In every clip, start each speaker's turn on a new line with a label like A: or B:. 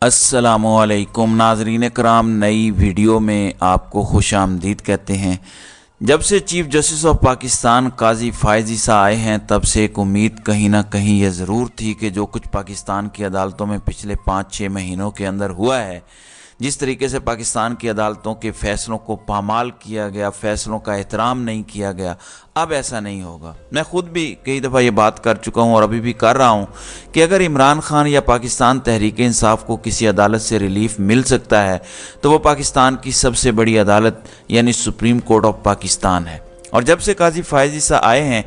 A: अस्सलामुअलैकुम नाजरीन कराम, नई वीडियो में आपको खुश आमदीद कहते हैं। जब से चीफ जस्टिस ऑफ पाकिस्तान काजी फ़ायज़ ईसा आए हैं तब से एक उम्मीद कहीं ना कहीं यह ज़रूर थी कि जो कुछ पाकिस्तान की अदालतों में पिछले 5-6 महीनों के अंदर हुआ है, जिस तरीके से पाकिस्तान की अदालतों के फ़ैसलों को पामाल किया गया, फ़ैसलों का एहतराम नहीं किया गया, अब ऐसा नहीं होगा। मैं ख़ुद भी कई दफ़ा ये बात कर चुका हूँ और अभी भी कर रहा हूँ कि अगर इमरान खान या पाकिस्तान तहरीक इंसाफ को किसी अदालत से रिलीफ मिल सकता है तो वो पाकिस्तान की सबसे बड़ी अदालत यानी सुप्रीम कोर्ट ऑफ पाकिस्तान है। और जब से काजी फ़ायज़ ईसा आए हैं,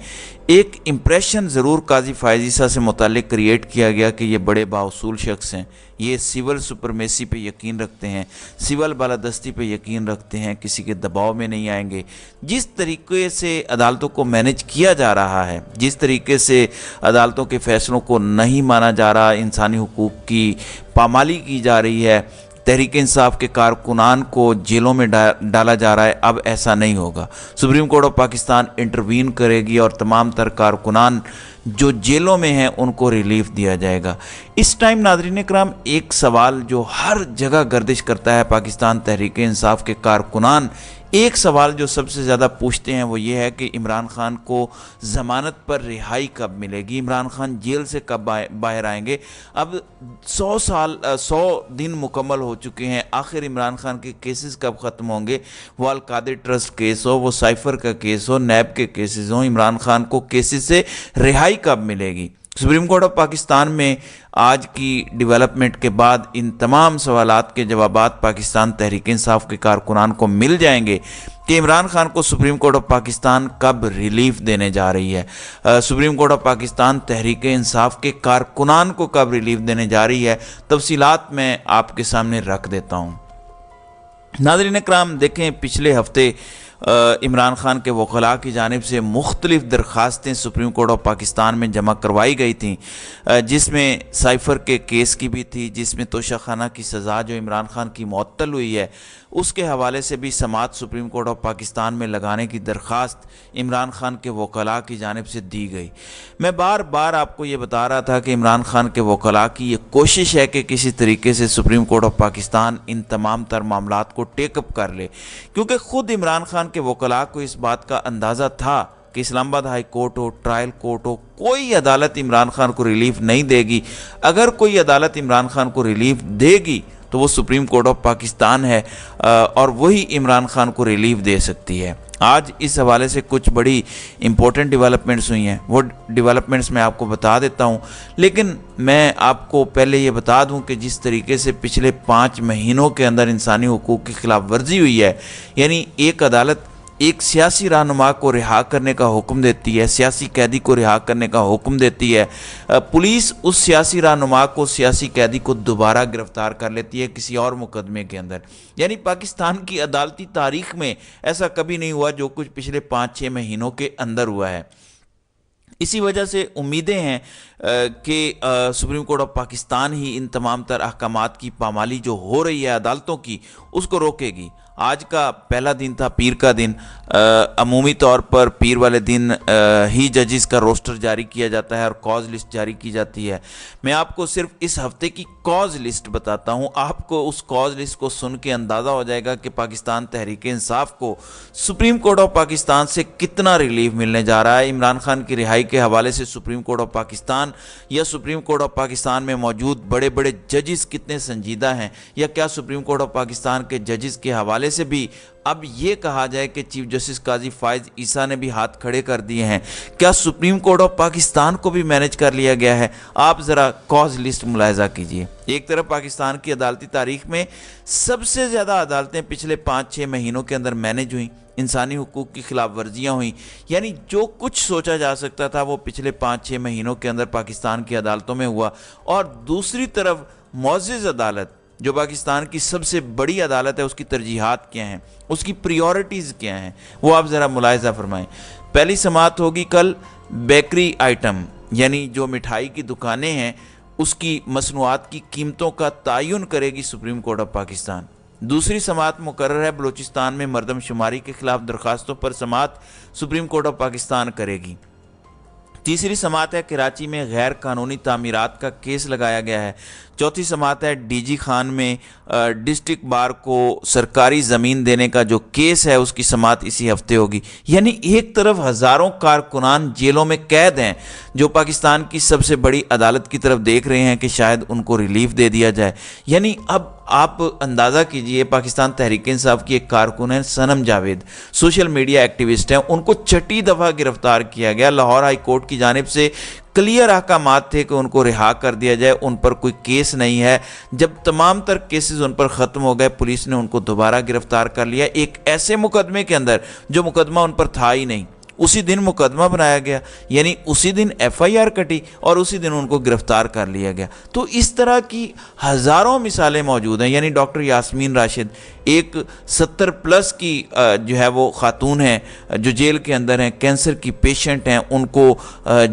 A: एक इम्प्रेशन ज़रूर काजी फ़ायज़ ईसा से मुताल्लिक क्रिएट किया गया कि ये बड़े बाउसूल शख्स हैं, ये सिविल सुपरमेसी पे यकीन रखते हैं, सिविल बालादस्ती पे यकीन रखते हैं, किसी के दबाव में नहीं आएंगे। जिस तरीके से अदालतों को मैनेज किया जा रहा है, जिस तरीके से अदालतों के फ़ैसलों को नहीं माना जा रहा, इंसानी हुकूक की पामाली की जा रही है, तहरीक इंसाफ के कारकुनान को जेलों में डाला जा रहा है, अब ऐसा नहीं होगा। Supreme court of Pakistan intervene करेगी और तमाम तर कारकुनान जो जेलों में हैं उनको रिलीफ दिया जाएगा। इस टाइम नाज़रीन कराम, एक सवाल जो हर जगह गर्दिश करता है, पाकिस्तान तहरीक इंसाफ के कारकुनान एक सवाल जो सबसे ज़्यादा पूछते हैं वो ये है कि इमरान खान को ज़मानत पर रिहाई कब मिलेगी, इमरान खान जेल से कब बाहर आएंगे। अब 100 दिन मुकम्मल हो चुके हैं, आखिर इमरान खान के केसेस कब ख़त्म होंगे। वो अल-कादिर ट्रस्ट केस हो, वो साइफ़र का केस हो, नैब के केसेस हों, इमरान खान को केसेस से रिहाई कब मिलेगी। सुप्रीम कोर्ट ऑफ पाकिस्तान में आज की डेवलपमेंट के बाद इन तमाम सवालात के जवाबात पाकिस्तान तहरीक इंसाफ के कारकुनान को मिल जाएंगे कि इमरान खान को सुप्रीम कोर्ट ऑफ पाकिस्तान कब रिलीफ देने जा रही है, supreme court of Pakistan Tehreek Insaf के कारकुनान को कब रिलीफ देने जा रही है। तफसीलात मैं आपके सामने रख देता हूँ। नाज़रीन इकराम, देखें, पिछले हफ्ते इमरान खान के वकला की जानिब से मुख्तलिफ़ दरख्वास्तें सुप्रीम कोर्ट ऑफ पाकिस्तान में जमा करवाई गई थी, जिसमें साइफ़र के केस की भी थी, जिसमें तोशाखाना की सज़ा जो इमरान खान की मुअत्तल हुई है उसके हवाले से भी समाअत सुप्रीम कोर्ट ऑफ पाकिस्तान में लगाने की दरख्वास्त इमरान खान के वकला की जानिब से दी गई। मैं बार बार आपको ये बता रहा था कि इमरान खान के वकला की ये कोशिश है कि किसी तरीके से सुप्रीम कोर्ट ऑफ पाकिस्तान इन तमाम तर मामलात को टेकअप कर ले, क्योंकि ख़ुद इमरान खान के वकला को इस बात का अंदाज़ा था कि इस्लामाबाद हाई कोर्ट हो, ट्रायल कोर्ट हो, कोई अदालत इमरान खान को रिलीफ नहीं देगी। अगर कोई अदालत इमरान खान को रिलीफ देगी तो वो सुप्रीम कोर्ट ऑफ पाकिस्तान है और वही इमरान खान को रिलीफ दे सकती है। आज इस हवाले से कुछ बड़ी इंपॉर्टेंट डेवलपमेंट्स हुई हैं, वो डेवलपमेंट्स मैं आपको बता देता हूं, लेकिन मैं आपको पहले ये बता दूं कि जिस तरीके से पिछले 5 महीनों के अंदर इंसानी हुकूक की खिलाफ वर्जी हुई है, यानी एक अदालत एक सियासी रहनुमा को रिहा करने का हुक्म देती है, सियासी कैदी को रिहा करने का हुक्म देती है, पुलिस उस सियासी रहनुमा को, सियासी कैदी को दोबारा गिरफ्तार कर लेती है किसी और मुकदमे के अंदर। यानी पाकिस्तान की अदालती तारीख में ऐसा कभी नहीं हुआ जो कुछ पिछले 5-6 महीनों के अंदर हुआ है। इसी वजह से उम्मीदें हैं कि सुप्रीम कोर्ट ऑफ पाकिस्तान ही इन तमाम तर अहकामात की पामाली जो हो रही है अदालतों की उसको रोकेगी। आज का पहला दिन था, पीर का दिन। अमूमी तौर पर पीर वाले दिन ही जजेस का रोस्टर जारी किया जाता है और कॉज लिस्ट जारी की जाती है। मैं आपको सिर्फ इस हफ्ते की कॉज लिस्ट बताता हूँ, आपको उस कॉज लिस्ट को सुन के अंदाज़ा हो जाएगा कि पाकिस्तान तहरीक इंसाफ को सुप्रीम कोर्ट ऑफ पाकिस्तान से कितना रिलीफ मिलने जा रहा है। इमरान खान की रिहाई के हवाले से सुप्रीम कोर्ट ऑफ पाकिस्तान या सुप्रीम कोर्ट ऑफ पाकिस्तान में मौजूद बड़े बड़े जजेस कितने संजीदा हैं, या क्या सुप्रीम कोर्ट ऑफ पाकिस्तान के जजेस के हवाले से भी अब ये कहा जाए कि चीफ जस्टिस काजी फ़ायज़ ईसा ने भी हाथ खड़े कर दिए हैं, क्या सुप्रीम कोर्ट ऑफ पाकिस्तान को भी मैनेज कर लिया गया है। आप ज़रा कॉज लिस्ट मुलाहिज़ा कीजिए। एक तरफ पाकिस्तान की अदालती तारीख में सबसे ज़्यादा अदालतें पिछले 5-6 महीनों के अंदर मैनेज हुई, इंसानी हुकूक की खिलाफ वर्जियाँ हुई, यानी जो कुछ सोचा जा सकता था वो पिछले 5-6 महीनों के अंदर पाकिस्तान की अदालतों में हुआ। और दूसरी तरफ मुअज़्ज़ज़ अदालत जो पाकिस्तान की सबसे बड़ी अदालत है, उसकी तरजीहात क्या हैं, उसकी प्रायोरिटीज़ क्या हैं, वो आप ज़रा मुलाहिज़ा फरमाएं। पहली समाअत होगी कल बेकरी आइटम, यानी जो मिठाई की दुकानें हैं उसकी मसनूआत की कीमतों का तयन करेगी सुप्रीम कोर्ट ऑफ पाकिस्तान। दूसरी समाअत मुकर्रर है बलूचिस्तान में मरदमशुमारी के खिलाफ दरखास्तों पर समाअत सुप्रीम कोर्ट ऑफ पाकिस्तान करेगी। तीसरी समात है कराची में गैर कानूनी तामीरात का केस लगाया गया है। चौथी समात है डीजी खान में डिस्ट्रिक्ट बार को सरकारी ज़मीन देने का जो केस है उसकी समात इसी हफ्ते होगी। यानी एक तरफ हज़ारों कारकुनान जेलों में कैद हैं जो पाकिस्तान की सबसे बड़ी अदालत की तरफ देख रहे हैं कि शायद उनको रिलीफ दे दिया जाए। यानी अब आप अंदाज़ा कीजिए, पाकिस्तान तहरीक इंसाफ की एक कारकुन है सनम जावेद, सोशल मीडिया एक्टिविस्ट हैं, उनको छठी दफ़ा गिरफ्तार किया गया। लाहौर हाई कोर्ट की जानिब से क्लियर अहकामात थे कि उनको रिहा कर दिया जाए, उन पर कोई केस नहीं है। जब तमाम तर केसेस उन पर ख़त्म हो गए, पुलिस ने उनको दोबारा गिरफ्तार कर लिया एक ऐसे मुकदमे के अंदर जो मुकदमा उन पर था ही नहीं। उसी दिन मुकदमा बनाया गया, यानी उसी दिन FIR कटी और उसी दिन उनको गिरफ्तार कर लिया गया। तो इस तरह की हज़ारों मिसालें मौजूद हैं। यानी डॉक्टर यास्मीन राशिद एक 70+ की जो है वो खातून है जो जेल के अंदर हैं, कैंसर की पेशेंट हैं, उनको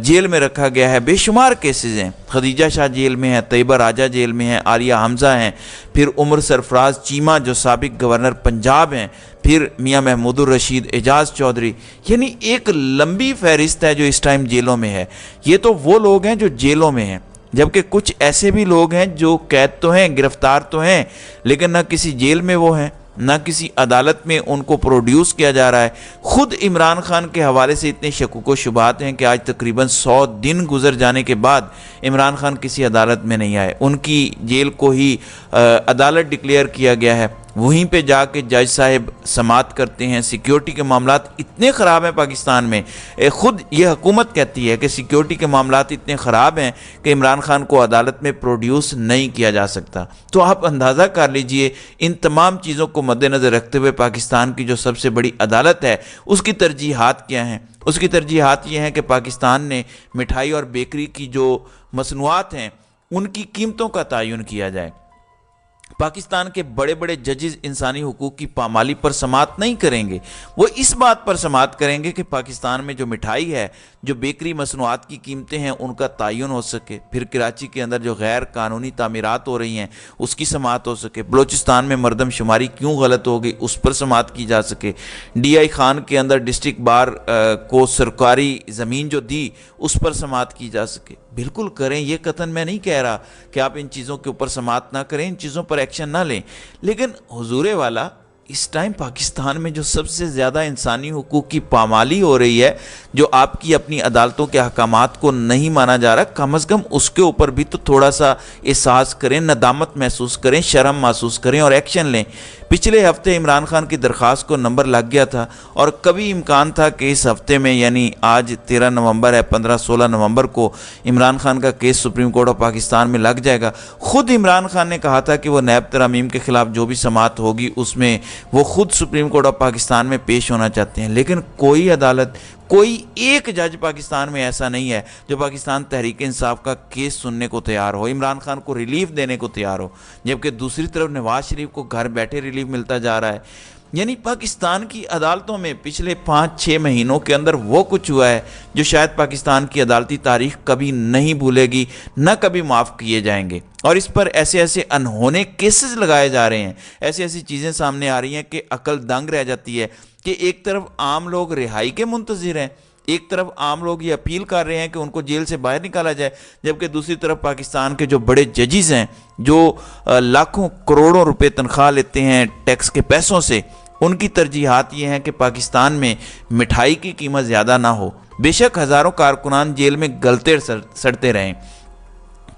A: जेल में रखा गया है। बेशुमार केसेस हैं। खदीजा शाह जेल में है, तैयबा राजा जेल में है, आलिया हमज़ा हैं, फिर उमर सरफराज चीमा जो साबिक गवर्नर पंजाब हैं, फिर मियाँ महमूदुर रशीद, एजाज चौधरी। यानी एक लंबी फहरिस्त है जो इस टाइम जेलों में है। ये तो वो लोग हैं जो जेलों में हैं, जबकि कुछ ऐसे भी लोग हैं जो कैद तो हैं, गिरफ्तार तो हैं, लेकिन ना किसी जेल में वो हैं, ना किसी अदालत में उनको प्रोड्यूस किया जा रहा है। खुद इमरान खान के हवाले से इतने शकूक व शुबहात हैं कि आज तकरीबन 100 दिन गुजर जाने के बाद इमरान खान किसी अदालत में नहीं आए। उनकी जेल को ही अदालत डिक्लेयर किया गया है। वहीं पे जाके जज साहब समात करते हैं। सिक्योरिटी के मामलात इतने ख़राब हैं पाकिस्तान में, ख़ुद ये हुकूमत कहती है कि सिक्योरिटी के मामलात इतने ख़राब हैं कि इमरान खान को अदालत में प्रोड्यूस नहीं किया जा सकता। तो आप अंदाज़ा कर लीजिए इन तमाम चीज़ों को मद्देनज़र रखते हुए पाकिस्तान की जो सबसे बड़ी अदालत है उसकी तरजीहात क्या हैं। उसकी तरजीहात ये हैं कि पाकिस्तान ने मिठाई और बेकरी की जो मसनूआत हैं उनकी कीमतों का तयन किया जाए। पाकिस्तान के बड़े बड़े जजेस इंसानी हुकूक की पामाली पर समात नहीं करेंगे, वो इस बात पर समात करेंगे कि पाकिस्तान में जो मिठाई है, जो बेकरी मसनूआत की कीमतें हैं उनका तयन हो सके। फिर कराची के अंदर जो गैर कानूनी तामीरात हो रही हैं उसकी समात हो सके। बलोचिस्तान में मरदम शुमारी क्यों गलत हो गई उस पर समात की जा सके। DI खान के अंदर डिस्ट्रिक्ट बार को सरकारी ज़मीन जो दी उस पर समात की जा सके। बिल्कुल करें, ये कतन मैं नहीं कह रहा कि आप इन चीज़ों के ऊपर समात ना करें, इन चीज़ों पर एक्शन ना लें, लेकिन हुजूरे वाला इस टाइम पाकिस्तान में जो सबसे ज़्यादा इंसानी हुकूक की पामाली हो रही है, जो आपकी अपनी अदालतों के अहकामात को नहीं माना जा रहा, कम अज़ कम उसके ऊपर भी तो थोड़ा सा एहसास करें, नदामत महसूस करें, शर्म महसूस करें और एक्शन लें। पिछले हफ्ते इमरान खान की दरख्वास्त को नंबर लग गया था और कभी इम्कान था कि इस हफ्ते में, यानी आज 13 नवंबर है, 15-16 नवंबर को इमरान खान का case supreme court of Pakistan में लग जाएगा। ख़ुद इमरान खान ने कहा था कि वो नैब तरामीम के ख़िलाफ़ जो भी समात होगी उसमें वो ख़ुद सुप्रीम कोर्ट ऑफ पाकिस्तान में पेश होना चाहते हैं। लेकिन कोई अदालत, कोई एक जज पाकिस्तान में ऐसा नहीं है जो पाकिस्तान तहरीक इंसाफ का केस सुनने को तैयार हो, इमरान खान को रिलीफ देने को तैयार हो, जबकि दूसरी तरफ नवाज शरीफ को घर बैठे रिलीफ मिलता जा रहा है। यानी पाकिस्तान की अदालतों में पिछले 5-6 महीनों के अंदर वो कुछ हुआ है जो शायद पाकिस्तान की अदालती तारीख कभी नहीं भूलेगी, न कभी माफ़ किए जाएंगे। और इस पर ऐसे ऐसे अनहोने केसेस लगाए जा रहे हैं, ऐसी ऐसी चीज़ें सामने आ रही हैं कि अकल दंग रह जाती है कि एक तरफ आम लोग रिहाई के मुंतज़िर हैं, एक तरफ आम लोग ये अपील कर रहे हैं कि उनको जेल से बाहर निकाला जाए, जबकि दूसरी तरफ पाकिस्तान के जो बड़े जजेस हैं जो लाखों करोड़ों रुपए तनख्वाह लेते हैं टैक्स के पैसों से, उनकी तरजीहात ये हैं कि पाकिस्तान में मिठाई की कीमत ज़्यादा ना हो। बेशक हज़ारों कारकुनान जेल में गलते सड़ते रहें।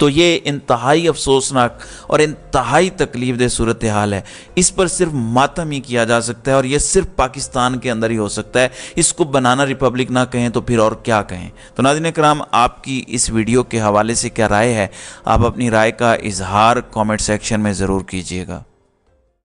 A: तो ये इंतहाई अफसोसनाक और इंतहाई तकलीफदेह सूरत हाल है। इस पर सिर्फ मातम ही किया जा सकता है और ये सिर्फ पाकिस्तान के अंदर ही हो सकता है। इसको बनाना रिपब्लिक ना कहें तो फिर और क्या कहें। तो नाज़रीन कराम, आपकी इस वीडियो के हवाले से क्या राय है, आप अपनी राय का इजहार कमेंट सेक्शन में ज़रूर कीजिएगा।